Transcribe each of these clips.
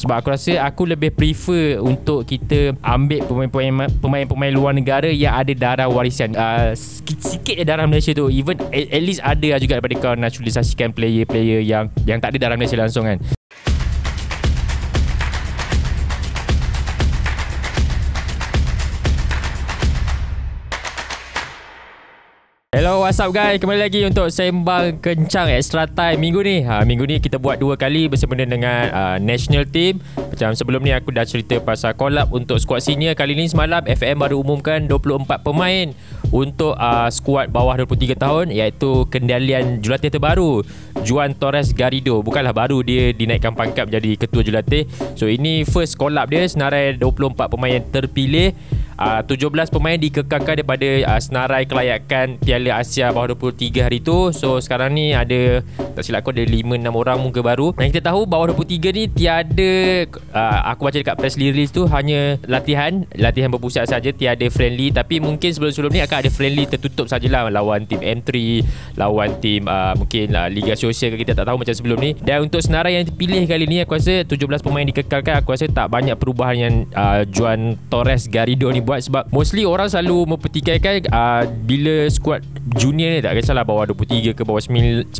Sebab aku rasa aku lebih prefer untuk kita ambil pemain-pemain luar negara yang ada darah warisan. Sikit je darah Malaysia tu. Even at least ada juga daripada kau naturalisasikan player-player yang tak ada darah Malaysia langsung kan. Hello, what's up guys? Kembali lagi untuk Sembang Kencang Extra Time minggu ni. Minggu ni kita buat 2 kali bersama dengan national team. Macam sebelum ni aku dah cerita pasal collab untuk squad senior. Kali ni semalam FM baru umumkan 24 pemain untuk skuad bawah 23 tahun, iaitu kendalian jurulatih terbaru Juan Torres Garrido. Bukanlah baru, dia dinaikkan pangkat menjadi ketua jurulatih. So ini first collab dia, senarai 24 pemain terpilih. 17 pemain dikekalkan daripada senarai kelayakan Piala Asia bawah 23 hari tu. So sekarang ni ada, tak silap aku, ada 5-6 orang muka baru. Dan kita tahu bawah 23 ni tiada, aku baca dekat press release tu, hanya latihan berpusat saja, tiada friendly. Tapi mungkin sebelum-sebelum ni akan ada friendly tertutup sajalah, lawan tim M3, lawan tim mungkin Liga Sosial ke, kita tak tahu macam sebelum ni. Dan untuk senarai yang dipilih kali ni, aku rasa 17 pemain dikekalkan. Aku rasa tak banyak perubahan yang Juan Torres Garrido ni buat, sebab mostly orang selalu mempertikaikan bila skuad junior ni, tak kisahlah bawah 23 ke bawah 19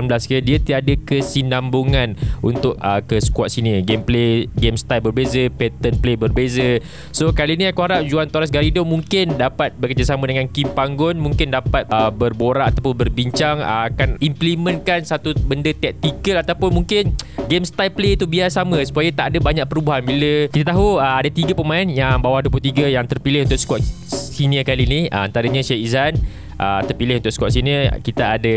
ke, dia tiada kesinambungan untuk ke skuad sini. Gameplay, game style berbeza, pattern play berbeza. So kali ni aku harap Juan Torres Garrido mungkin dapat bekerjasama dengan Kim Panggon, mungkin dapat berborak ataupun berbincang, akan implementkan satu benda taktikal ataupun mungkin game style play tu biar sama, supaya tak ada banyak perubahan. Bila kita tahu ada 3 pemain yang bawah 23 yang terpilih untuk skuad senior kali ni, antaranya Syed Izzan terpilih untuk skuad senior. Kita ada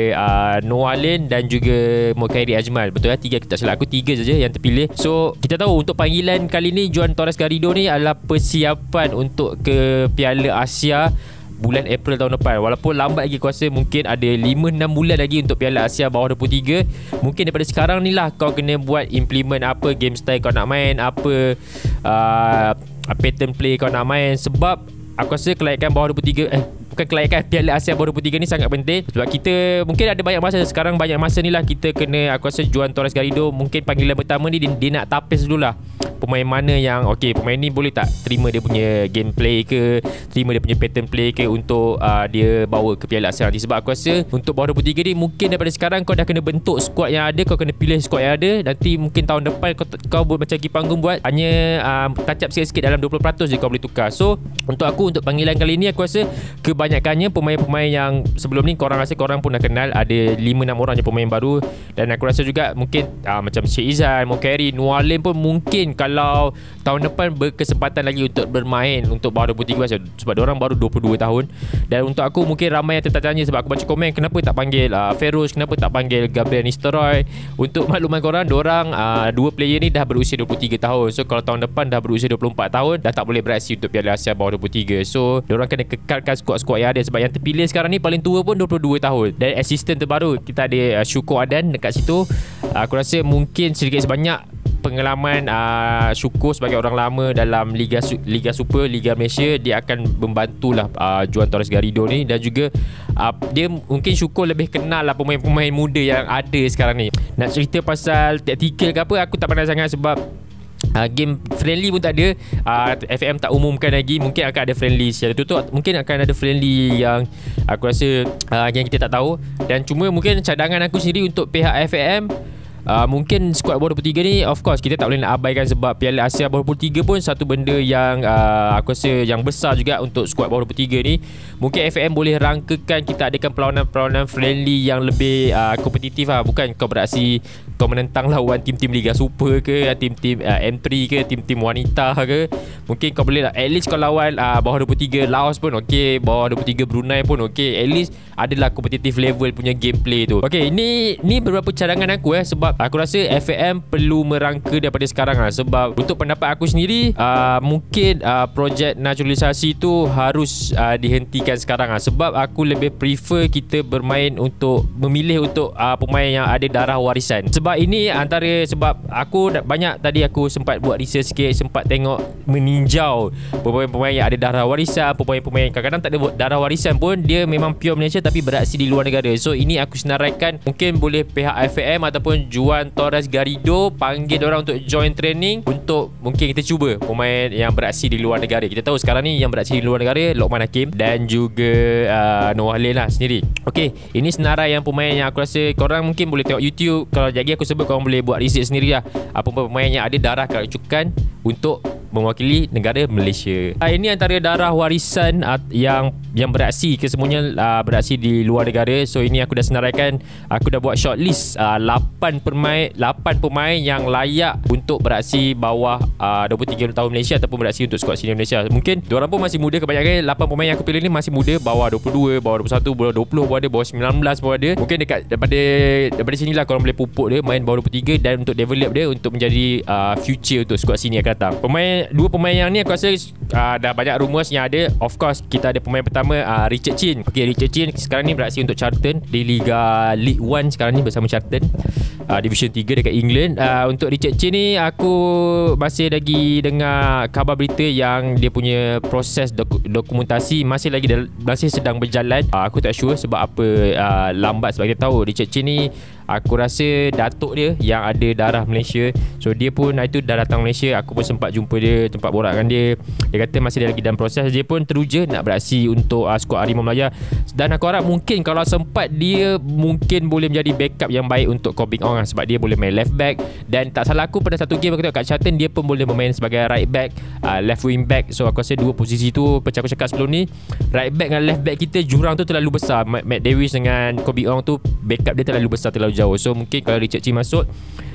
Noah Lin dan juga Mokairi Ajmal. Betul lah, 3, tak silap aku 3 saja yang terpilih. So kita tahu untuk panggilan kali ni Juan Torres Garrido ni adalah persiapan untuk ke Piala Asia bulan April tahun depan. Walaupun lambat lagi, aku rasa mungkin ada 5-6 bulan lagi untuk Piala Asia bawah 23. Mungkin daripada sekarang ni lah kau kena buat implement apa game style kau nak main, apa pattern play kau nak main. Sebab aku rasa kelayakan bawah 23 bukan kelayakan Piala Asia bawah 23 ni sangat penting. Sebab kita mungkin ada banyak masa sekarang, banyak masa ni lah kita kena, aku rasa Juan Torres Garrido mungkin panggilan pertama ni dia nak tapis dululah pemain mana yang okey, pemain ni boleh tak terima dia punya gameplay ke, terima dia punya pattern play ke untuk dia bawa ke Piala Asia nanti. Sebab aku rasa untuk bawah 23 ni mungkin daripada sekarang kau dah kena bentuk skuad yang ada, kau kena pilih skuad yang ada. Nanti mungkin tahun depan kau buat macam Kim Panggung buat, hanya touch up sikit-sikit, dalam 20% je kau boleh tukar. So untuk aku, untuk panggilan kali ni, aku rasa kebanyakannya pemain-pemain yang sebelum ni korang rasa korang pun dah kenal. Ada 5-6 orang je pemain baru. Dan aku rasa juga mungkin macam Syed Izzan, Mokairi, Noah Lin pun mungkin kalau tahun depan berkesempatan lagi untuk bermain untuk bawah 23, sebab diorang baru 22 tahun. Dan untuk aku mungkin ramai yang tertanya, sebab aku baca komen, kenapa tak panggil Feroz, kenapa tak panggil Gabriel Nistelrooy. Untuk makluman korang, diorang 2 player ni dah berusia 23 tahun. So kalau tahun depan dah berusia 24 tahun, dah tak boleh beraksi untuk Piala Asia bawah 23. So diorang kena kekalkan skuad-skuad yang ada. Sebab yang terpilih sekarang ni paling tua pun 22 tahun. Dan asisten terbaru kita ada Syukur Adan dekat situ. Aku rasa mungkin sedikit sebanyak pengalaman Syukur sebagai orang lama dalam Liga Super, Liga Malaysia, dia akan membantulah Juan Torres Garrido ni. Dan juga dia mungkin Syukur lebih kenal lah pemain-pemain muda yang ada sekarang ni. Nak cerita pasal taktikal ke apa, aku tak pandai sangat, sebab game friendly pun tak ada. FM tak umumkan lagi. Mungkin akan ada friendly secara tutup, mungkin akan ada friendly yang aku rasa yang kita tak tahu. Dan cuma mungkin cadangan aku sendiri untuk pihak FM, mungkin skuad bawah 23 ni, of course kita tak boleh nak abaikan, sebab Piala Asia bawah 23 pun satu benda yang aku rasa yang besar juga untuk skuad bawah 23 ni. Mungkin FM boleh rangkakan kita adakan perlawanan-perlawanan friendly yang lebih kompetitif lah. Bukan kau beraksi kau menentang lawan tim-tim Liga Super ke, tim-tim M3 ke, tim-tim wanita ke. Mungkin kau boleh lah, at least kau lawan bawah 23 Laos pun okey, bawah 23 Brunei pun okey. At least adalah kompetitif level punya gameplay tu. Okey, ni beberapa cadangan aku sebab aku rasa FAM perlu merangka daripada sekarang lah. Sebab untuk pendapat aku sendiri, mungkin projek naturalisasi tu harus dihentikan sekarang lah. Sebab aku lebih prefer kita bermain untuk memilih untuk pemain yang ada darah warisan. Sebab Sebab ini antara sebab aku banyak tadi aku sempat buat research sikit, sempat tengok meninjau pemain-pemain yang ada darah warisan, pemain-pemain yang kadang-kadang tak ada darah warisan pun dia memang pure Malaysia tapi beraksi di luar negara. So ini aku senaraikan mungkin boleh pihak FAM ataupun Juan Torres Garrido panggil orang untuk join training untuk mungkin kita cuba pemain yang beraksi di luar negara. Kita tahu sekarang ni yang beraksi di luar negara Lokman Hakim dan juga Noah Halil lah sendiri. Okey, ini senarai yang pemain yang aku rasa korang mungkin boleh tengok YouTube. Kalau jadi aku sebut korang boleh buat research sendiri lah apa pemain yang ada darah kerucukan untuk mewakili negara Malaysia. Ini antara darah warisan yang beraksi kesemuanya beraksi di luar negara. So ini aku dah senaraikan, aku dah buat shortlist 8 pemain yang layak untuk beraksi bawah 23 tahun Malaysia ataupun beraksi untuk skuad senior Malaysia. Mungkin diorang pun masih muda, kebanyakan 8 pemain yang aku pilih ni masih muda, bawah 22, bawah 21, bawah 20 pun ada, bawah 19 pun ada. Mungkin daripada sinilah korang boleh pupuk dia main bawah 23 dan untuk develop dia untuk menjadi future untuk skuad senior akan datang. Dua pemain yang ni aku rasa dah banyak rumours yang ada. Of course kita ada pemain pertama Richard Chin. Okay, Richard Chin sekarang ni beraksi untuk Charlton di Liga League 1 sekarang ni bersama Charlton, Division 3 dekat England. Untuk Richard Chin ni aku masih lagi dengar khabar berita yang dia punya proses dokumentasi masih sedang berjalan. Aku tak sure sebab apa lambat, sebab kita tahu Richard Chin ni aku rasa datuk dia yang ada darah Malaysia. So dia pun itu dah datang Malaysia. Aku pun sempat jumpa dia, tempat borak dengan dia. Dia kata masih lagi dalam proses. Dia pun teruja nak beraksi untuk skuad Harimau Melaya. Dan aku harap mungkin kalau sempat dia mungkin boleh menjadi backup yang baik untuk Koh Beng Ong sebab dia boleh main left back. Dan tak salah aku pada satu game aku tengok kat Charlton dia pun boleh bermain sebagai right back, left wing back. So aku rasa dua posisi tu macam aku cakap sebelum ni, right back dengan left back kita jurang tu terlalu besar. Matt Davis dengan Koh Beng Ong tu backup dia terlalu besar, terlalu jauh. So mungkin kalau Richard Chin masuk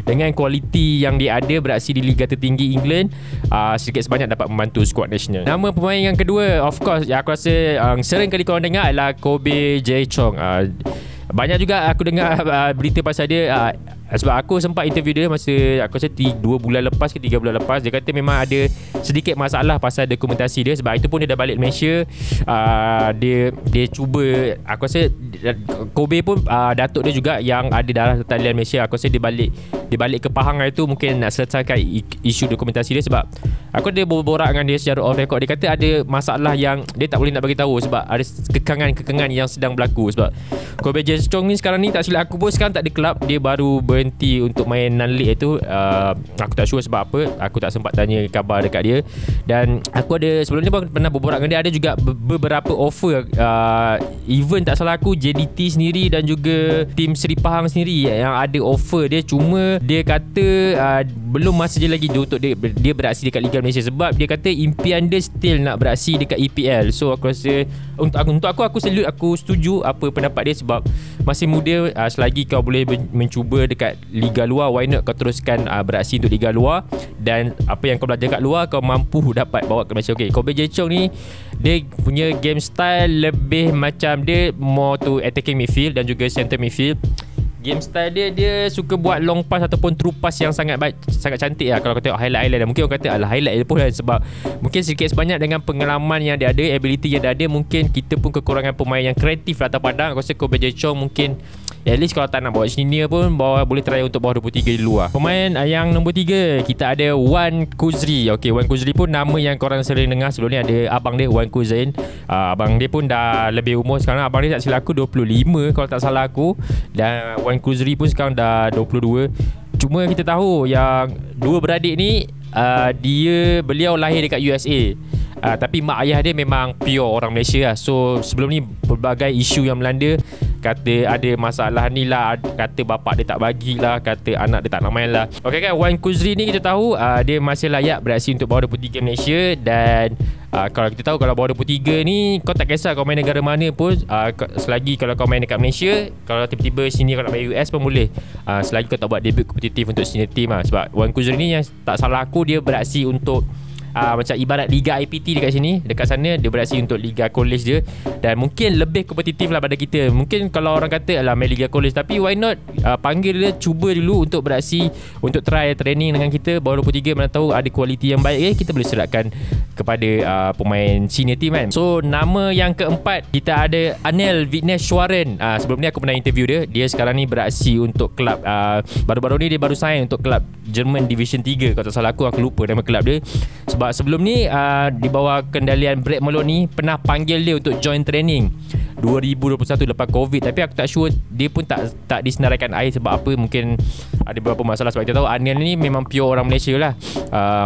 dengan kualiti yang dia ada beraksi di liga tertinggi England, sedikit sebanyak dapat membantu skuad nasional. Nama pemain yang kedua, of course aku rasa sering kali korang dengar adalah Kobe Jae Chong. Banyak juga aku dengar berita pasal dia, sebab aku sempat interview dia masa aku rasa 2 bulan lepas ke 3 bulan lepas. Dia kata memang ada sedikit masalah pasal dokumentasi dia. Sebab itu pun dia dah balik Malaysia. Dia cuba, aku rasa Kobe pun datuk dia juga yang ada darah talian Malaysia. Aku rasa dia balik ke Pahang itu mungkin nak selesaikan isu dokumentasi dia. Sebab aku ada berborak dengan dia secara off record. Dia kata ada masalah yang dia tak boleh nak bagi tahu sebab ada kekangan yang sedang berlaku. Sebab Kobe Jae Chong ni sekarang ni tak silap aku pun sekarang tak ada kelab. Dia baru berhenti untuk main non-league itu. Aku tak sure sebab apa. Aku tak sempat tanya khabar dekat dia. Dan aku ada sebelum ni pun pernah berborak dengan dia. Ada juga beberapa offer, even tak salah aku JDT sendiri dan juga tim Seri Pahang sendiri yang ada offer dia. Cuma dia kata belum masa je lagi untuk dia beraksi dekat Liga Malaysia. Sebab dia kata impian dia still nak beraksi dekat EPL. So aku rasa untuk aku salute, aku setuju apa pendapat dia. Sebab masih muda, selagi kau boleh mencuba dekat liga luar, why not kau teruskan beraksi untuk liga luar. Dan apa yang kau belajar kat luar kau mampu dapat bawa ke Malaysia. Okay, Kobe Jae Chong ni dia punya game style lebih macam dia more to attacking midfield dan juga center midfield. Game style dia suka buat long pass ataupun true pass yang sangat baik, sangat cantik lah. Kalau kau tengok highlight mungkin orang kata highlight pun kan. Sebab mungkin sedikit sebanyak dengan pengalaman yang dia ada, ability yang dia ada, mungkin kita pun kekurangan pemain yang kreatif latar padang. Aku rasa Kobe Jae Chong mungkin at least kalau tak nak bawa senior pun boleh try untuk bawah 23 di luar. Pemain yang nombor 3 kita ada Wan Kuzri. Okay, Wan Kuzri pun nama yang korang sering dengar sebelum ni. Ada abang dia Wan Kuzain. Abang dia pun dah lebih umur sekarang. Abang dia tak silap aku 25 kalau tak salah aku. Dan Wan Kuzri pun sekarang dah 22. Cuma kita tahu yang dua beradik ni beliau lahir dekat USA. Tapi mak ayah dia memang pure orang Malaysia lah. So sebelum ni pelbagai isu yang melanda, kata ada masalah ni lah, kata bapak dia tak bagilah, kata anak dia tak nak main lah. Okay kan, Wan Kuzri ni kita tahu dia masih layak beraksi untuk bawah 23 Malaysia. Dan kalau kita tahu kalau bawah 23 ni kau tak kisah kau main negara mana pun, selagi kalau kau main dekat Malaysia, kalau tiba-tiba sini kau nak main US pun boleh, selagi kau tak buat debut kompetitif untuk senior team lah. Sebab Wan Kuzri ni yang tak salah aku dia beraksi untuk macam ibarat Liga IPT dekat sini. Dekat sana dia beraksi untuk Liga College dia. Dan mungkin lebih kompetitif lah pada kita. Mungkin kalau orang kata alah main Liga College, tapi why not panggil dia, cuba dulu untuk beraksi, untuk try training dengan kita bawah 23. Mana tahu ada kualiti yang baik, kita boleh seratkan kepada pemain senior team kan. So nama yang keempat kita ada Anel Vigneshwaran. Sebelum ni aku pernah interview dia. Dia sekarang ni beraksi untuk kelab baru-baru ni dia baru sign untuk kelab German Division 3. Kalau tak salah aku lupa nama kelab dia. Sebab sebelum ni di bawah kendalian Brad Maloney pernah panggil dia untuk join training 2021 lepas Covid, tapi aku tak sure dia pun tak disenaraikan air sebab apa. Mungkin ada beberapa masalah. Sebab kita tahu Anil ni memang pure orang Malaysia lah.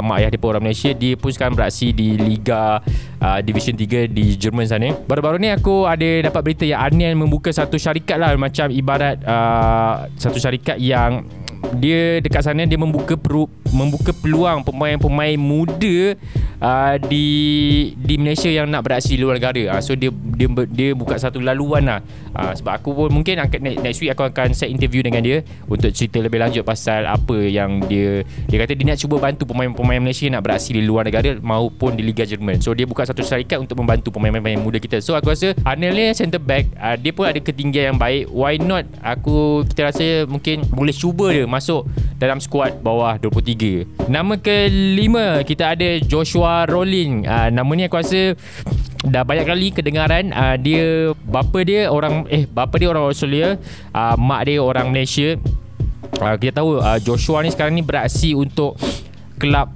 Mak ayah dia pun orang Malaysia. Dia pun sekarang beraksi di Liga Division 3 di Jerman sana. Baru-baru ni aku ada dapat berita yang Anil membuka satu syarikat lah, macam ibarat satu syarikat yang dia dekat sana dia membuka peluang pemain-pemain muda di Malaysia yang nak beraksi di luar negara. So dia buka satu laluan lah. Sebab aku pun mungkin next week aku akan set interview dengan dia untuk cerita lebih lanjut pasal apa yang dia kata dia nak cuba bantu pemain-pemain Malaysia nak beraksi di luar negara maupun di Liga Jerman. So dia buka satu syarikat untuk membantu pemain-pemain muda kita. So aku rasa Anil ni centre back, dia pun ada ketinggian yang baik. Why not kita rasa mungkin boleh cuba dia masuk dalam skuad bawah 23. Nama kelima kita ada Joshua Rowling. Nama ni aku rasa dah banyak kali kedengaran. Dia bapa dia orang Australia, mak dia orang Malaysia. Kita tahu Joshua ni sekarang ni beraksi untuk kelab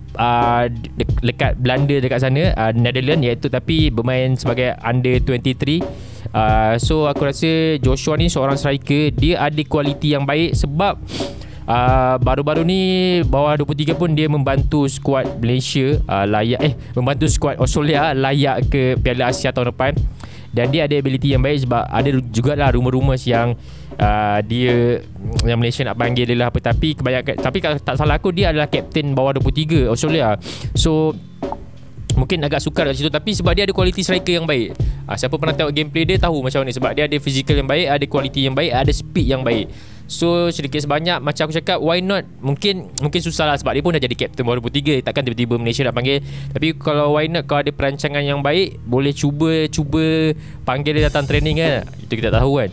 dekat Belanda dekat sana, Netherlands iaitu, tapi bermain sebagai under 23. So aku rasa Joshua ni seorang striker. Dia ada kualiti yang baik sebab baru-baru ni bawah 23 pun dia membantu skuad Malaysia membantu skuad Australia layak ke Piala Asia tahun depan. Dan dia ada ability yang baik sebab ada jugalah rumours yang yang Malaysia nak panggil dia lah apa, tapi kalau tak salah aku dia adalah kapten bawah 23 Australia. So mungkin agak sukar kat situ, tapi sebab dia ada kualiti striker yang baik. Siapa pernah tengok gameplay dia tahu macam ni, sebab dia ada fizikal yang baik, ada kualiti yang baik, ada speed yang baik. So sedikit sebanyak macam aku cakap, why not? Mungkin susah lah sebab dia pun dah jadi kapten bawah 23, takkan tiba-tiba Malaysia nak panggil. Tapi kalau why not, kalau ada perancangan yang baik, boleh cuba panggil dia datang training kan. Itu kita tahu kan.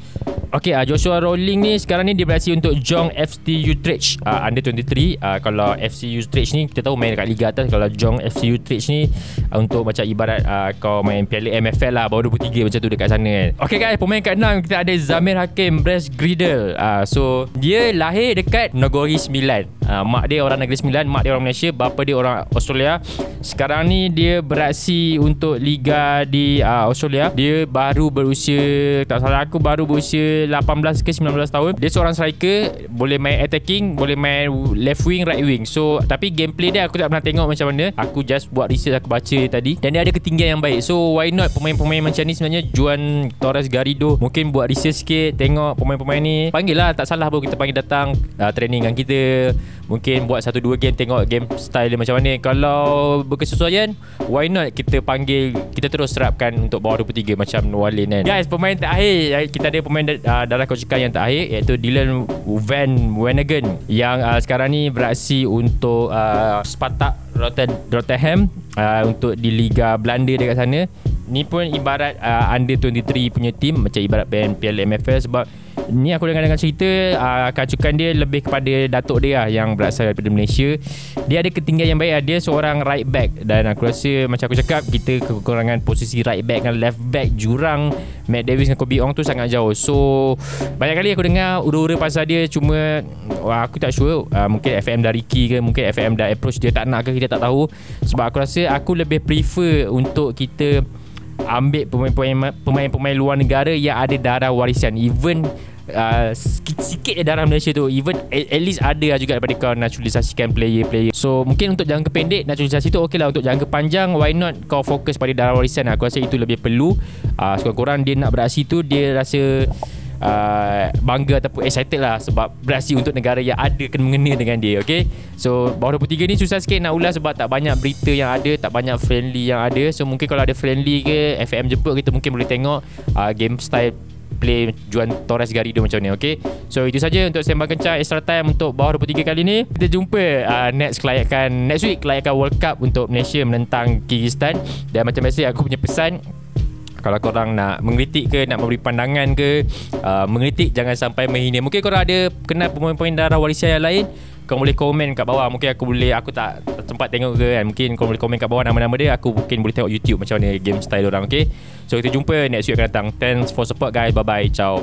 Okay, Joshua Rowling ni sekarang ni dia beraksi untuk Jong FC Utrecht under 23. Kalau FC Utrecht ni kita tahu main dekat Liga atas. Kalau Jong FC Utrecht ni untuk macam ibarat kau main Piala MFL lah bawah 23 macam tu dekat sana kan. Okay guys, pemain ke-6 kita ada Zamir Hakim Bresgridel. So dia lahir dekat Negeri Sembilan. Mak dia orang Negeri Sembilan, mak dia orang Malaysia, bapa dia orang Australia. Sekarang ni dia beraksi untuk Liga di Australia. Dia baru berusia, tak salah aku baru berusia 18 ke 19 tahun. Dia seorang striker, boleh main attacking, boleh main left wing, right wing. So tapi gameplay dia aku tak pernah tengok macam mana. Aku just buat research, aku baca tadi, dan dia ada ketinggian yang baik. So why not pemain-pemain macam ni sebenarnya, Juan Torres Garrido, mungkin buat research sikit, tengok pemain-pemain ni, panggil lah, tak salah pun kita panggil datang training dengan kita. Mungkin buat 1-2 game, tengok game style dia macam mana. Kalau berkesesuaian, why not kita panggil, kita terus serapkan untuk bawah 23 macam Walin kan. Guys, pemain terakhir kita ada pemain dalam kocokan yang terakhir, iaitu Dylan Van Weenegen yang sekarang ni beraksi untuk Spartak Rotterdam untuk di Liga Belanda dekat sana. Ni pun ibarat under 23 punya team, macam ibarat Piala MFL. Sebab ni aku dengar cerita kacukan dia lebih kepada datuk dia yang berasal daripada Malaysia. Dia ada ketinggian yang baik. Dia seorang right back, dan aku rasa macam aku cakap, kita kekurangan posisi right back dengan left back. Jurang Matt Davis dengan Kobe Ong tu sangat jauh. So banyak kali aku dengar ura-ura pasal dia, cuma aku tak sure. Mungkin FM dah Ricky ke, mungkin FM dah approach dia, tak nak ke, kita tak tahu. Sebab aku rasa aku lebih prefer untuk kita ambil pemain-pemain luar negara yang ada darah warisan. Even sikit darah Malaysia tu, even at least ada juga daripada kau naturalisasikan player-player. So mungkin untuk jangka pendek naturalisasi tu okey lah. Untuk jangka panjang, why not kau fokus pada darah warisan. Aku rasa itu lebih perlu. Sekurang-kurang dia nak beraksi tu, dia rasa bangga ataupun excited lah sebab beraksi untuk negara yang ada kena-mengena dengan dia. Okay, so bawah 23 ni susah sikit nak ulas sebab tak banyak berita yang ada, tak banyak friendly yang ada. So mungkin kalau ada friendly ke, FM jemput, kita mungkin boleh tengok game style play Juan Torres Garrido macam ni. Okay, so itu saja untuk Sembang Kencang Extra Time untuk bawah 23 kali ni. Kita jumpa next week kelayakan World Cup untuk Malaysia menentang Kyrgyzstan. Dan macam biasa aku punya pesan, kalau korang nak mengkritik ke, nak memberi pandangan ke, mengkritik jangan sampai menghina. Mungkin korang ada kenal pemain-pemain darah warisan yang lain, Kau boleh komen kat bawah. Mungkin aku tak sempat tengok ke kan. Mungkin kau boleh komen kat bawah nama-nama dia. Aku mungkin boleh tengok YouTube macam mana game style orang. Okay, so kita jumpa next week akan datang. Thanks for support guys. Bye bye. Ciao.